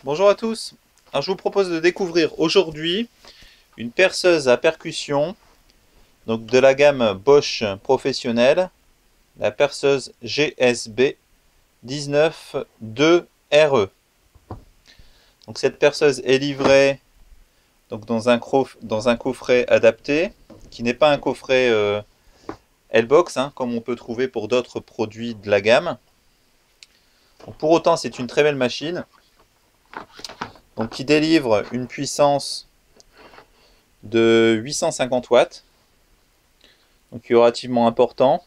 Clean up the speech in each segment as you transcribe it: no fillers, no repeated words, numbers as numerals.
Bonjour à tous. Alors, je vous propose de découvrir aujourd'hui une perceuse à percussion, donc de la gamme Bosch professionnelle, la perceuse GSB 19-2RE. Donc cette perceuse est livrée donc dans un coffret adapté, qui n'est pas un coffret L-Box, comme on peut trouver pour d'autres produits de la gamme. Donc, pour autant, c'est une très belle machine, donc qui délivre une puissance de 850 watts, donc qui est relativement important,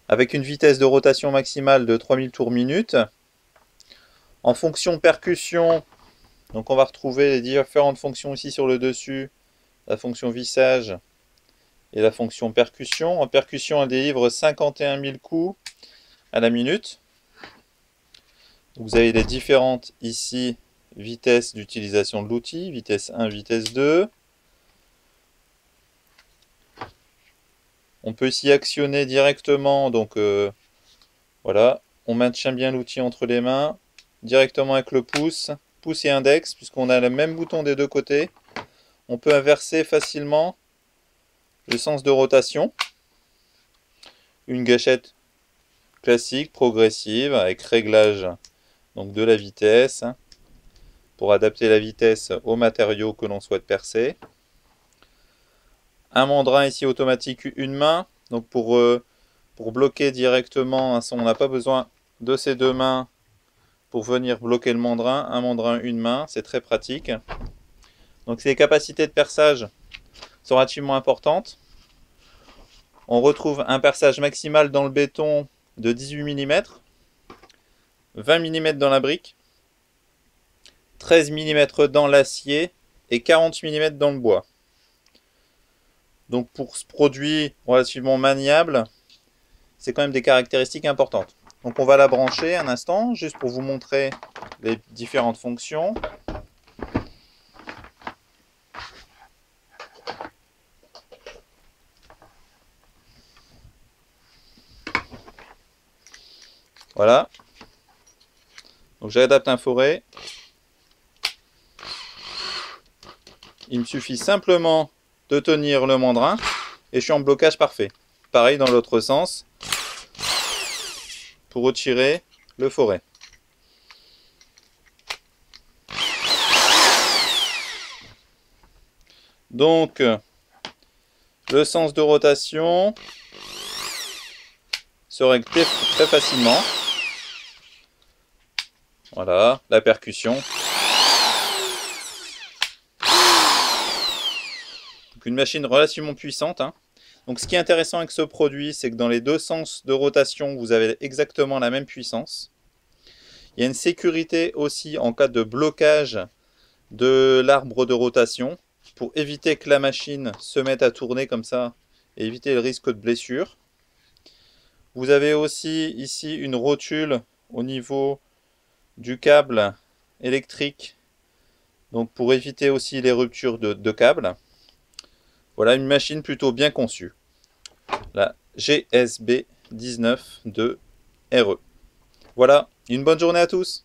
avec une vitesse de rotation maximale de 3000 tours minute. En fonction percussion, donc on va retrouver les différentes fonctions ici sur le dessus, la fonction vissage et la fonction percussion. En percussion, elle délivre 51 000 coups à la minute. Donc vous avez les différentes ici vitesses d'utilisation de l'outil, vitesse 1, vitesse 2. On peut ici actionner directement, donc voilà, on maintient bien l'outil entre les mains, directement avec le pouce, pouce et index, puisqu'on a le même bouton des deux côtés. On peut inverser facilement le sens de rotation. Une gâchette classique, progressive, avec réglage donc de la vitesse, pour adapter la vitesse au matériau que l'on souhaite percer. Un mandrin ici automatique, une main, donc pour bloquer directement, on n'a pas besoin de ses deux mains pour venir bloquer le mandrin. Un mandrin, une main, c'est très pratique. Donc les capacités de perçage sont relativement importantes. On retrouve un perçage maximal dans le béton de 18 mm, 20 mm dans la brique, 13 mm dans l'acier et 40 mm dans le bois. Donc pour ce produit relativement maniable, c'est quand même des caractéristiques importantes. Donc on va la brancher un instant, juste pour vous montrer les différentes fonctions. Voilà. Donc j'adapte un forêt. Il me suffit simplement de tenir le mandrin et je suis en blocage parfait. Pareil dans l'autre sens pour retirer le forêt. Donc le sens de rotation se règle très facilement. Voilà, la percussion. Donc une machine relativement puissante. Donc ce qui est intéressant avec ce produit, c'est que dans les deux sens de rotation, vous avez exactement la même puissance. Il y a une sécurité aussi en cas de blocage de l'arbre de rotation, pour éviter que la machine se mette à tourner comme ça et éviter le risque de blessure. Vous avez aussi ici une rotule au niveau du câble électrique, donc pour éviter aussi les ruptures de câbles. Voilà une machine plutôt bien conçue, la GSB 19-2RE. Voilà, une bonne journée à tous.